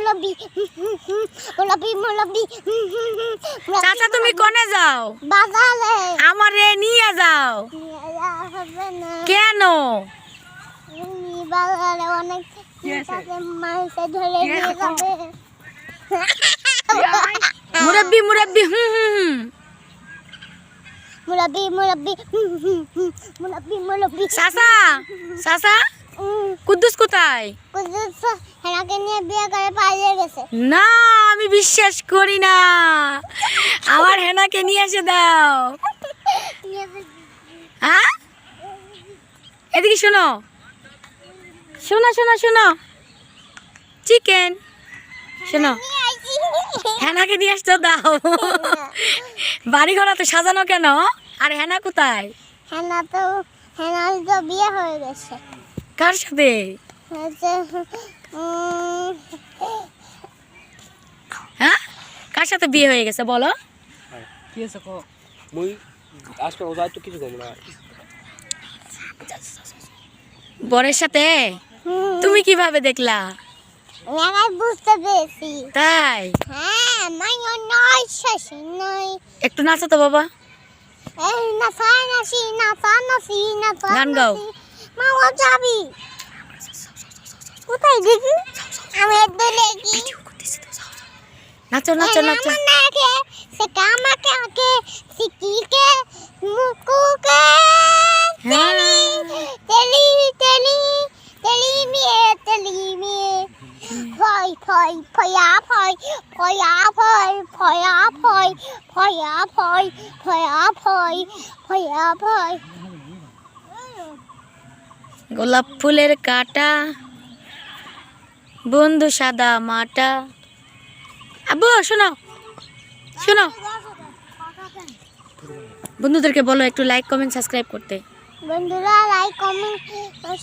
মুরব্বি মুরব্বি মুরব্বি চাচা তুমি কোনে যাও? বাজারে। আমারে নিয়ে যাও। হবে না কেন? বাজারে অনেক মাছ ধরে নিয়ে যাবে। মুরব্বি মুরব্বি মুরব্বি মুরব্বি মুরব্বি মুরব্বি চাচা চাচা কুদ্দুস কোথায়? কুদ্দুস হেনাকে নিয়ে বিয়ে করে পালিয়ে গেছে। না আমি বিশ্বাস করি না, আমার হেনাকে নিয়ে এসে দাও। হ্যাঁ এদিকে শোনো শোনো শোনো শোনো চিকেন শোনো, হেনাকে নিয়ে আসতে দাও। বাড়ি ঘর তো সাজানো কেন? আর হেনা কোথায়? হেনা তো বিয়ে হয়ে গেছে। কার সাথে? হ্যাঁ কার সাথে বিয়ে হয়ে গেছে বলো? কি আছে কো মুই আজকে ও যাই তো কিছু কম না। বরের সাথে? তুমি কিভাবে দেখলা? আমি বুঝতে পেরেছি। তাই? হ্যাঁ মাইও নয় শাসি নয়। একটু নাচো তো বাবা। এই নাচা নাচি নাচা নাচি নাচা গান গাও। মা ও যাবি কোথায় দেখি? আমি একটু দেখি। নাচো নাচো নাচো। নাকে সেটা আমাকে আগে সিকিকে মুকুকে তেলি তেলি তেলি তেলি মিয়ে ফয় ফয় ফয়া ফয় ফয়া ফয় ফয়া ফয় ফয়া ফয় ফয়া ফয় ফয়া ফয়। গোলাপ ফুলের কাঁটা বন্ধু সাদা মাটা। আব্বু শোনো শোনো, বন্ধুদেরকে বলো একটু লাইক কমেন্ট সাবস্ক্রাইব করতে। বন্ধুরা লাইক কমেন্ট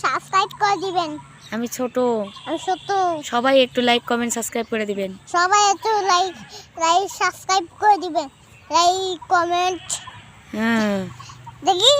সাবস্ক্রাইব করে দিবেন। আমি ছোট, আমি ছোট, সবাই একটু লাইক কমেন্ট সাবস্ক্রাইব করে দিবেন। সবাই একটু লাইক সাবস্ক্রাইব করে দিবেন। লাইক কমেন্ট হ্যাঁ দেখি।